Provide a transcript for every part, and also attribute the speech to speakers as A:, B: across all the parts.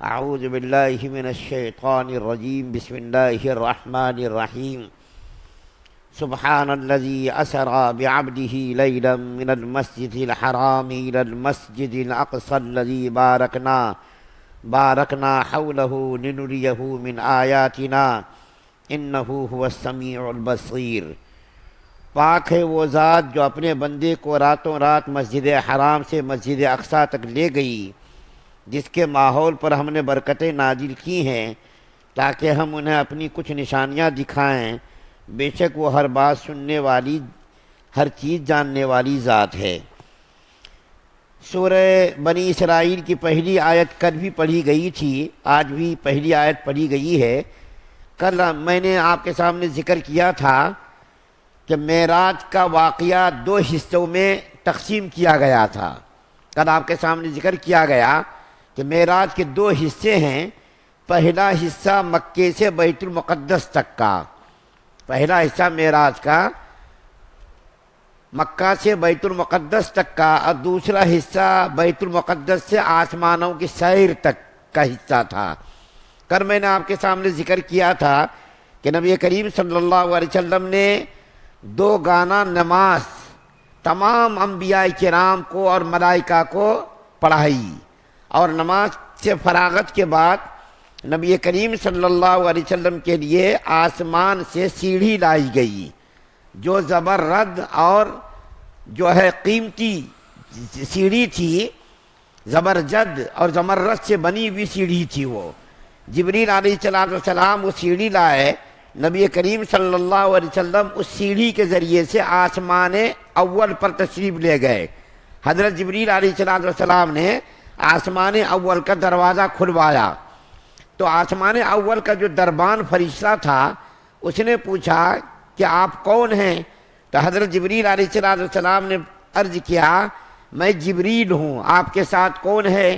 A: اعوذ باللہ من الشیطان الرجیم بسم اللہ الرحمن الرحیم سبحان الذي اسرى بعبده ليلا من المسجد الحرام الى المسجد الاقصى الذي باركنا حوله لنريه من آیاتنا انه هو السمیع البصیر۔ پاک ہے وہ ذات جو اپنے بندے کو راتوں رات مسجد حرام سے مسجد اقصیٰ تک لے گئی، جس کے ماحول پر ہم نے برکتیں نازل کی ہیں تاکہ ہم انہیں اپنی کچھ نشانیاں دکھائیں۔ بے شک وہ ہر بات سننے والی، ہر چیز جاننے والی ذات ہے۔ سورہ بنی اسرائیل کی پہلی آیت کل بھی پڑھی گئی تھی، آج بھی پہلی آیت پڑھی گئی ہے۔ کل میں نے آپ کے سامنے ذکر کیا تھا کہ معراج کا واقعہ دو حصوں میں تقسیم کیا گیا تھا۔ کل آپ کے سامنے ذکر کیا گیا کہ معراج کے دو حصے ہیں۔ پہلا حصہ مکے سے بیت المقدس تک کا، پہلا حصہ معراج کا مکہ سے بیت المقدس تک کا، اور دوسرا حصہ بیت المقدس سے آسمانوں کی سیر تک کا حصہ تھا۔ کل میں نے آپ کے سامنے ذکر کیا تھا کہ نبی کریم صلی اللہ علیہ وسلم نے دو گانا نماز تمام انبیاء کرام کو اور ملائکہ کو پڑھائی، اور نماز سے فراغت کے بعد نبی کریم صلی اللہ علیہ وسلم کے لیے آسمان سے سیڑھی لائی گئی، جو زبرجد اور جو ہے قیمتی سیڑھی تھی، زبرجد اور زمرد سے بنی ہوئی سیڑھی تھی۔ وہ جبریل علیہ السلام وہ سیڑھی لائے، نبی کریم صلی اللہ علیہ وسلم اس سیڑھی کے ذریعے سے آسمان اول پر تشریف لے گئے۔ حضرت جبریل علیہ السلام نے آسمان اول کا دروازہ کھلوایا تو آسمان اول کا جو دربان فرشتہ تھا اس نے پوچھا کہ آپ کون ہیں؟ تو حضرت جبریل علیہ السلام نے عرض کیا میں جبریل ہوں، آپ کے ساتھ کون ہے؟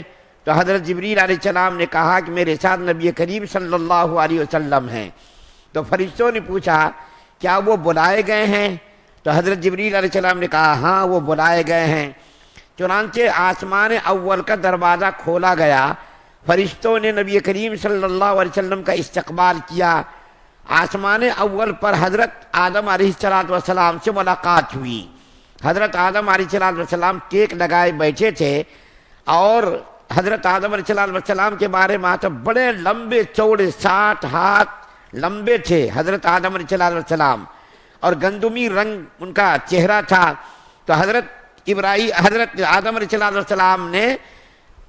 A: تو حضرت جبریل علیہ السلام نے کہا کہ میرے ساتھ نبی کریم صلی اللہ علیہ وسلم ہیں۔ تو فرشتوں نے پوچھا کیا وہ بلائے گئے ہیں؟ تو حضرت جبریل علیہ السلام نے کہا ہاں وہ بلائے گئے ہیں۔ چنانچہ آسمان اول کا دروازہ کھولا گیا، فرشتوں نے نبی کریم صلی اللہ علیہ وسلم کا استقبال کیا۔ آسمان اول پر حضرت آدم علیہ السلام سے ملاقات ہوئی۔ حضرت آدم علیہ السلام ٹیک لگائے بیٹھے تھے، اور حضرت آدم علیہ السلام کے بارے میں تو بڑے لمبے چوڑے 60 ہاتھ لمبے تھے حضرت آدم علیہ السلام، اور گندمی رنگ ان کا چہرہ تھا۔ تو حضرت آدم علیہ السلام نے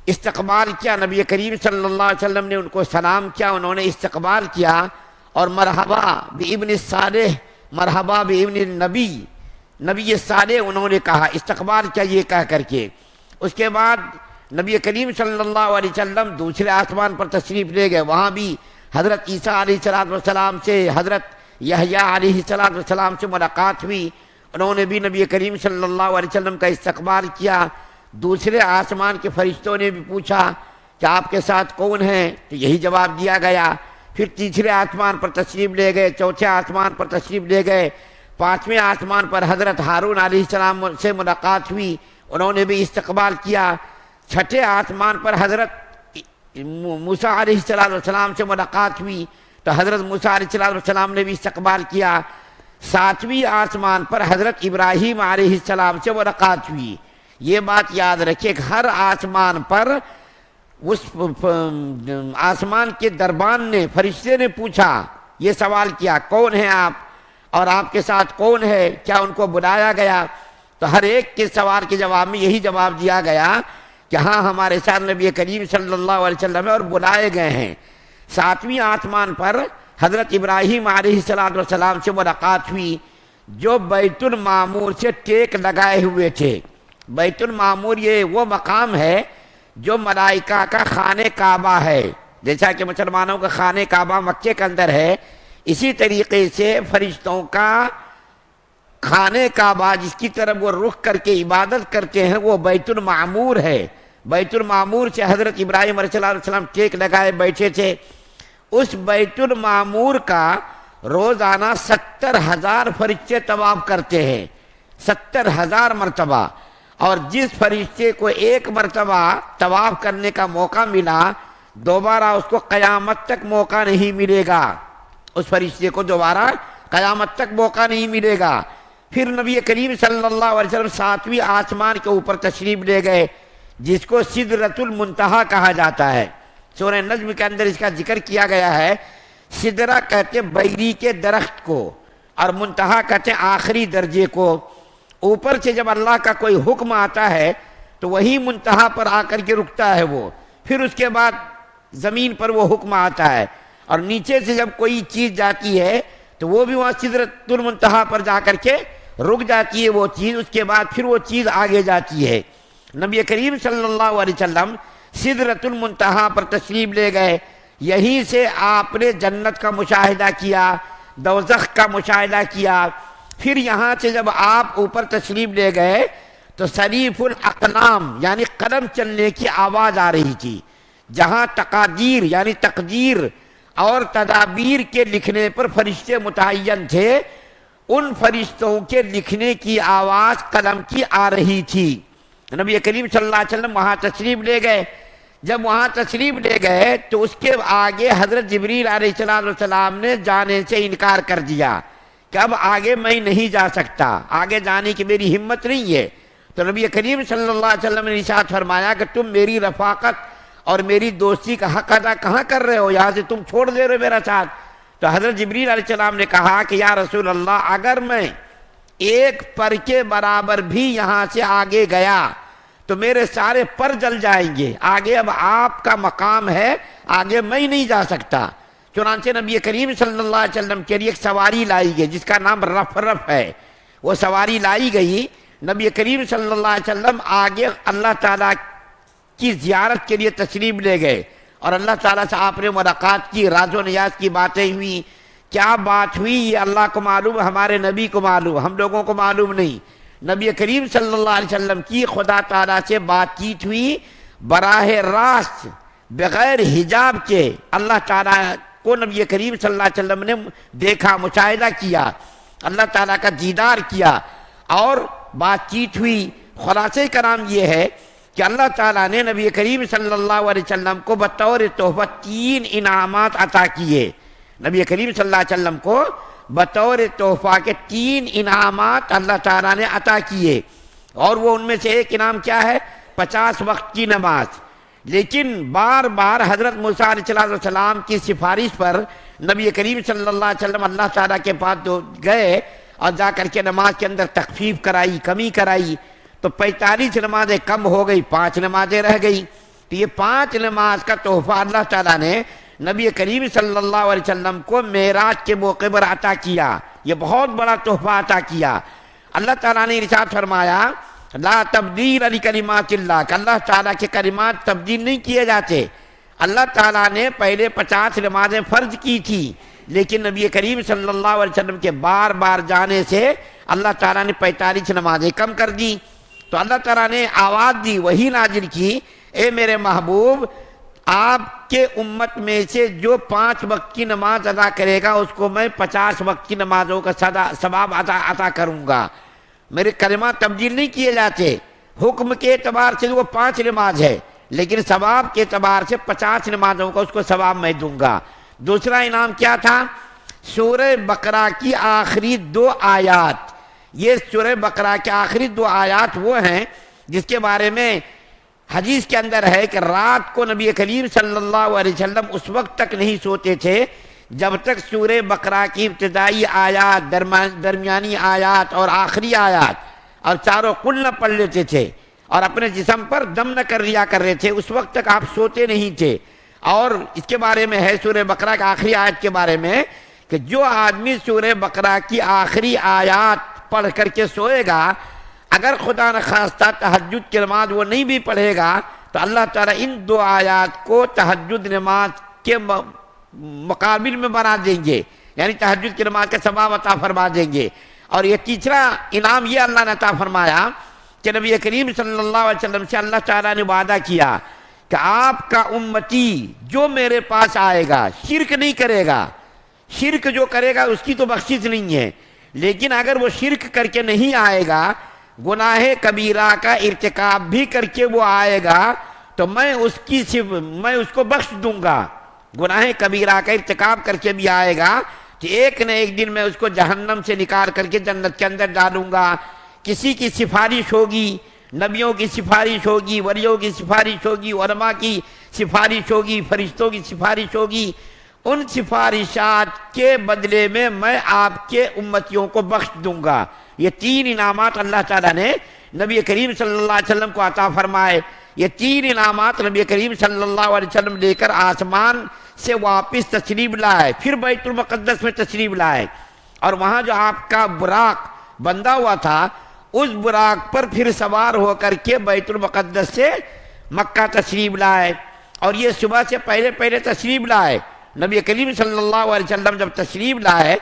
A: استقبال کیا، نبی کریم صلی اللہ علیہ وسلم نے ان کو سلام کیا، انہوں نے استقبال کیا، اور مرحبا بابن الصالح، مرحبا بابن النبی، نبی صالح انہوں نے کہا، استقبال کیا یہ کہہ کر کے۔ اس کے بعد نبی کریم صلی اللہ علیہ وسلم دوسرے آسمان پر تشریف لے گئے، وہاں بھی حضرت عیسیٰ علیہ السلام سے، حضرت یحییٰ علیہ السلام سے ملاقات ہوئی، انہوں نے بھی نبی کریم صلی اللہ علیہ وسلم کا استقبال کیا۔ دوسرے آسمان کے فرشتوں نے بھی پوچھا کہ آپ کے ساتھ کون ہیں؟ تو یہی جواب دیا گیا۔ پھر تیسرے آسمان پر تشریف لے گئے، چوتھے آسمان پر تشریف لے گئے، پانچویں آسمان پر حضرت ہارون علیہ السلام سے ملاقات ہوئی، انہوں نے بھی استقبال کیا۔ چھٹے آسمان پر حضرت موسیٰ علیہ السلام سے ملاقات ہوئی، تو حضرت موسیٰ علیہ السلام نے بھی استقبال کیا۔ ساتویں آسمان پر حضرت ابراہیم علیہ السلام سے ملاقات ہوئی۔ یہ بات یاد رکھیے کہ ہر آسمان پر اس آسمان کے دربان نے، فرشتے نے پوچھا، یہ سوال کیا کون ہیں آپ، اور آپ کے ساتھ کون ہے، کیا ان کو بلایا گیا؟ تو ہر ایک کے سوال کے جواب میں یہی جواب دیا گیا کہ ہاں ہمارے ساتھ نبی کریم صلی اللہ علیہ وسلم اور بلائے گئے ہیں۔ ساتویں آسمان پر حضرت ابراہیم علیہ السلام سے ملاقات ہوئی، جو بیت المعمور سے ٹیک لگائے ہوئے تھے۔ بیت المعمور یہ وہ مقام ہے جو ملائکہ کا خانہ کعبہ ہے، جیسا کہ مسلمانوں کا خانہ کعبہ مکے کے اندر ہے، اسی طریقے سے فرشتوں کا خانہ کعبہ جس کی طرف وہ رخ کر کے عبادت کرتے ہیں وہ بیت المعمور ہے۔ بیت المعمور سے حضرت ابراہیم علیہ السلام ٹیک لگائے بیٹھے تھے۔ اس بیت المعمور کا روزانہ 70,000 فرشتے طواف کرتے ہیں، 70,000 مرتبہ، اور جس فرشتے کو ایک مرتبہ طواف کرنے کا موقع ملا دوبارہ اس کو قیامت تک موقع نہیں ملے گا، اس فرشتے کو دوبارہ قیامت تک موقع نہیں ملے گا۔ پھر نبی کریم صلی اللہ علیہ وسلم 7ویں آسمان کے اوپر تشریف لے گئے، جس کو سدرۃ المنتہا کہا جاتا ہے۔ سورہ نجم کے اندر اس کا ذکر کیا گیا ہے۔ سدرہ کہتے ہیں بیری کے درخت کو، اور منتہا کہتے ہیں آخری درجے کو۔ اوپر سے جب اللہ کا کوئی حکم آتا ہے تو وہی منتہا پر آ کر کے رکتا ہے وہ، پھر اس کے بعد زمین پر وہ حکم آتا ہے، اور نیچے سے جب کوئی چیز جاتی ہے تو وہ بھی وہاں سدرۃ المنتہا پر جا کر کے رک جاتی ہے وہ چیز، اس کے بعد پھر وہ چیز آگے جاتی ہے۔ نبی کریم صلی اللہ علیہ وسلم سدرۃ المنتہا پر تشریف لے گئے، یہیں سے آپ نے جنت کا مشاہدہ کیا، دوزخ کا مشاہدہ کیا۔ پھر یہاں سے جب آپ اوپر تشریف لے گئے تو صریف الاقلام یعنی قلم چلنے کی آواز آ رہی تھی۔ جہاں تقادیر یعنی تقدیر اور تدابیر کے لکھنے پر فرشتے متعین تھے، ان فرشتوں کے لکھنے کی آواز قلم کی آ رہی تھی۔ نبی کریم صلی اللہ علیہ وسلم وہاں تشریف لے گئے۔ جب وہاں تشریف لے گئے تو اس کے آگے حضرت جبریل علیہ السلام نے جانے سے انکار کر دیا کہ اب آگے میں نہیں جا سکتا، آگے جانے کی میری ہمت نہیں ہے۔ تو نبی کریم صلی اللہ علیہ وسلم نے ارشاد فرمایا کہ تم میری رفاقت اور میری دوستی کا حق ادا کہاں کر رہے ہو، یہاں سے تم چھوڑ دے رہے ہو میرا ساتھ۔ تو حضرت جبریل علیہ السلام نے کہا کہ یا رسول اللہ، اگر میں ایک پر کے برابر بھی یہاں سے آگے گیا تو میرے سارے پر جل جائیں گے، آگے اب آپ کا مقام ہے، آگے میں نہیں جا سکتا۔ چنانچہ نبی کریم صلی اللہ علیہ وسلم کے لیے ایک سواری لائی گئی جس کا نام رفرف ہے، وہ سواری لائی گئی۔ نبی کریم صلی اللہ علیہ وسلم آگے اللہ تعالیٰ کی زیارت کے لیے تشریف لے گئے، اور اللہ تعالیٰ سے آپ نے ملاقات کی، راز و نیاز کی باتیں ہوئی۔ کیا بات ہوئی یہ اللہ کو معلوم، ہمارے نبی کو معلوم، ہم لوگوں کو معلوم نہیں۔ نبی کریم صلی اللہ علیہ وسلم کی خدا تعالیٰ سے بات چیت ہوئی براہ راست بغیر حجاب کے۔ اللہ تعالیٰ کو نبی کریم صلی اللہ علیہ وسلم نے دیکھا، مشاہدہ کیا، اللہ تعالیٰ کا دیدار کیا اور بات چیت ہوئی۔ خلاصہ کلام یہ ہے کہ اللہ تعالیٰ نے نبی کریم صلی اللہ علیہ وسلم کو بطور تحفہ 3 انعامات عطا کیے۔ نبی کریم صلی اللہ علیہ وسلم کو بطور تحفہ کے 3 انعامات اللہ تعالیٰ نے عطا کیے، اور وہ ان میں سے ایک انعام کیا ہے؟ 50 وقت کی نماز۔ لیکن بار بار حضرت موسیٰ علیہ السلام کی سفارش پر نبی کریم صلی اللہ علیہ وسلم اللہ تعالیٰ کے پاس گئے اور جا کر کے نماز کے اندر تخفیف کرائی، کمی کرائی، تو 45 نمازیں کم ہو گئی، 5 نمازیں رہ گئی۔ تو یہ 5 نماز کا تحفہ اللہ تعالیٰ نے نبی کریم صلی اللہ علیہ وسلم کو معراج کے موقع پر عطا کیا۔ یہ بہت بڑا تحفہ عطا کیا۔ اللہ تعالیٰ نے ارشاد فرمایا لا تبدیل لکلمات اللہ، کہ اللہ تعالیٰ کے کلمات تبدیل نہیں کیے جاتے۔ اللہ تعالیٰ نے پہلے 50 نمازیں فرض کی تھی، لیکن نبی کریم صلی اللہ علیہ وسلم کے بار بار جانے سے اللہ تعالیٰ نے 45 نمازیں کم کر دی۔ تو اللہ تعالیٰ نے آواز دی، وہی نازل کی، اے میرے محبوب، آپ کے امت میں سے جو 5 وقت کی نماز ادا کرے گا اس کو میں 50 وقت کی نمازوں کا ثواب عطا کروں گا۔ میرے کلمات تبدیل نہیں کیے جاتے۔ حکم کے اعتبار سے وہ 5 نماز ہے، لیکن ثواب کے اعتبار سے 50 نمازوں کا اس کو ثواب میں دوں گا۔ دوسرا انعام کیا تھا؟ سورہ بقرہ کی آخری 2 آیات۔ یہ سورہ بقرہ کے آخری 2 آیات وہ ہیں جس کے بارے میں حدیث کے اندر ہے کہ رات کو نبی کریم صلی اللہ علیہ وسلم اس وقت تک نہیں سوتے تھے جب تک سورہ بقرہ کی ابتدائی آیات، درمیانی آیات اور آخری آیات اور چاروں کل نہ پڑھ لیتے تھے اور اپنے جسم پر دم نہ کر لیا کر رہے تھے، اس وقت تک آپ سوتے نہیں تھے۔ اور اس کے بارے میں ہے سورہ بقرہ کی آخری آیت کے بارے میں کہ جو آدمی سورہ بقرہ کی آخری آیات پڑھ کر کے سوئے گا، اگر خدا نخواستہ تہجد کی نماز وہ نہیں بھی پڑھے گا تو اللہ تعالیٰ ان 2 آیات کو تہجد نماز کے مقابل میں بنا دیں گے، یعنی تہجد کی نماز کا ثواب عطا فرما دیں گے۔ اور یہ تیسرا انعام یہ اللہ نے عطا فرمایا کہ نبی کریم صلی اللہ علیہ وسلم سے اللہ تعالیٰ نے وعدہ کیا کہ آپ کا امتی جو میرے پاس آئے گا شرک نہیں کرے گا، شرک جو کرے گا اس کی تو بخشش نہیں ہے، لیکن اگر وہ شرک کر کے نہیں آئے گا، گناہ کبیرہ کا ارتکاب بھی کر کے وہ آئے گا، تو میں اس کو بخش دوں گا. گناہ کبیرہ کا ارتکاب کر کے بھی آئے گا کہ ایک نہ ایک دن میں اس کو جہنم سے نکال کر کے جنت کے اندر ڈالوں گا. کسی کی سفارش ہوگی، نبیوں کی سفارش ہوگی، ولیوں کی سفارش ہوگی، علماء کی سفارش ہوگی، فرشتوں کی سفارش ہوگی. ان سفارشات کے بدلے میں آپ کے امتیوں کو بخش دوں گا. یہ 3 انعامات اللہ تعالیٰ نے نبی کریم صلی اللہ علیہ وسلم کو عطا فرمائے. یہ 3 انعامات نبی کریم صلی اللہ علیہ وسلم لے کر آسمان سے واپس تشریف لائے، پھر بیت المقدس میں تشریف لائے، اور وہاں جو آپ کا براق بندھا ہوا تھا اس براق پر پھر سوار ہو کر کے بیت المقدس سے مکہ تشریف لائے. اور یہ صبح سے پہلے تشریف لائے. نبی کریم صلی اللہ علیہ وسلم جب تشریف لائے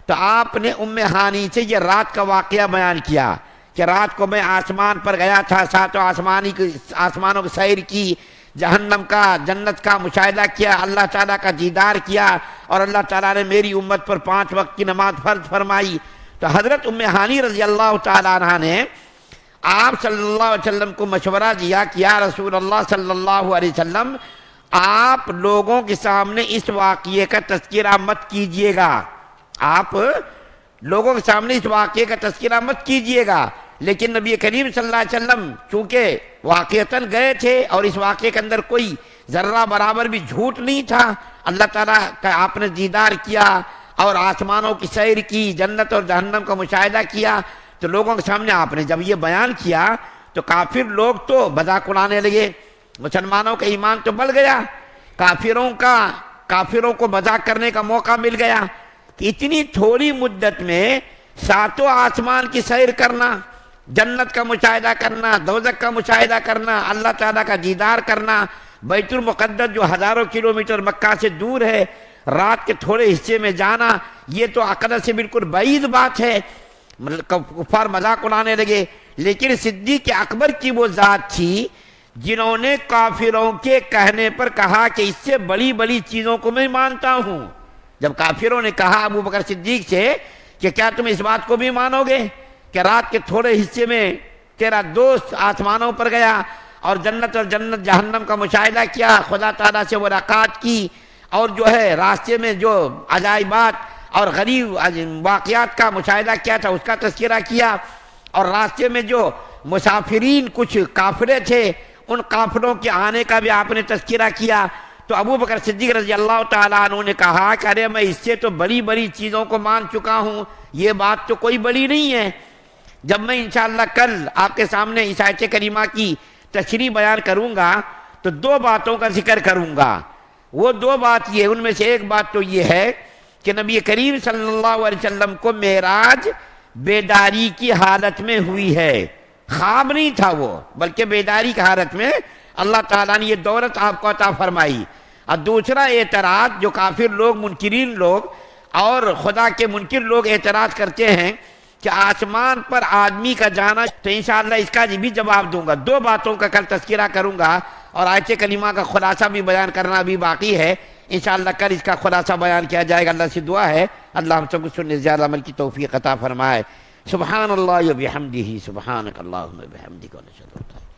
A: تو آپ نے ام ہانی سے یہ رات کا واقعہ بیان کیا کہ رات کو میں آسمان پر گیا تھا، 7 آسمانوں کی سیر کی، جہنم کا جنت کا مشاہدہ کیا، اللہ تعالیٰ کا دیدار کیا، اور اللہ تعالیٰ نے میری امت پر 5 وقت کی نماز فرض فرمائی. تو حضرت ام ہانی رضی اللہ تعالیٰ عنہ نے آپ صلی اللہ علیہ وسلم کو مشورہ دیا کہ یا رسول اللہ صلی اللہ علیہ وسلم، آپ لوگوں کے سامنے اس واقعے کا تذکرہ مت کیجئے گا، آپ لوگوں کے سامنے اس واقعے کا تذکرہ مت کیجئے گا. لیکن نبی کریم صلی اللہ علیہ وسلم چونکہ واقعتاً گئے تھے اور اس واقعے کے اندر کوئی ذرہ برابر بھی جھوٹ نہیں تھا، اللہ تعالیٰ کا آپ نے دیدار کیا اور آسمانوں کی سیر کی، جنت اور جہنم کا مشاہدہ کیا، تو لوگوں کے سامنے آپ نے جب یہ بیان کیا تو کافر لوگ تو مذاق اڑانے لگے. مسلمانوں کا ایمان تو بڑھ گیا، کافروں کو مذاق کرنے کا موقع مل گیا کہ اتنی تھوڑی مدت میں 7 آسمان کی سیر کرنا، جنت کا مشاہدہ کرنا، دوزخ کا مشاہدہ کرنا، اللہ تعالیٰ کا دیدار کرنا، بیت المقدس جو ہزاروں کلومیٹر مکہ سے دور ہے رات کے تھوڑے حصے میں جانا، یہ تو عقل سے بالکل بعید بات ہے. کفار مذاق اڑانے لگے. لیکن صدیق اکبر کی وہ ذات تھی جنہوں نے کافروں کے کہنے پر کہا کہ اس سے بڑی بڑی چیزوں کو میں مانتا ہوں. جب کافروں نے کہا ابو بکر صدیق سے کہ کیا تم اس بات کو بھی مانو گے کہ رات کے تھوڑے حصے میں تیرا دوست آسمانوں پر گیا اور جنت جہنم کا مشاہدہ کیا، خدا تعالیٰ سے ملاقات کی، اور جو ہے راستے میں جو عجائبات اور غریب واقعات کا مشاہدہ کیا تھا اس کا تذکرہ کیا، اور راستے میں جو مسافرین کچھ قافلے تھے ان قافلوں کے آنے کا بھی آپ نے تذکرہ کیا. تو ابو بکر صدیق رضی اللہ تعالیٰ عنہ نے کہا کہ ارے میں اس سے تو بڑی بڑی چیزوں کو مان چکا ہوں، یہ بات تو کوئی بڑی نہیں ہے. جب میں انشاءاللہ کل آپ کے سامنے اس آیت کریمہ کی تشریح بیان کروں گا تو 2 باتوں کا ذکر کروں گا. وہ 2 بات یہ، ان میں سے ایک بات تو یہ ہے کہ نبی کریم صلی اللہ علیہ وسلم کو معراج بیداری کی حالت میں ہوئی ہے، خواب نہیں تھا وہ، بلکہ بیداری کی حالت میں اللہ تعالیٰ نے یہ دولت آپ کو عطا فرمائی. اور دوسرا اعتراض جو کافر لوگ، منکرین لوگ اور خدا کے منکر لوگ اعتراض کرتے ہیں کہ آسمان پر آدمی کا جانا، تو انشاءاللہ اس کا بھی جواب دوں گا. 2 باتوں کا کل تذکرہ کروں گا اور آیت کریمہ کا خلاصہ بھی بیان کرنا بھی باقی ہے. انشاءاللہ کل اس کا خلاصہ بیان کیا جائے گا. اللہ سے دعا ہے اللہ ہم سب کو سننے زیادہ عمل کی توفیق عطا فرمائے. سبحان اللہ و بحمدہ، سبحانک اللہم و بحمدک، و نشہد ان لا الہ الا انت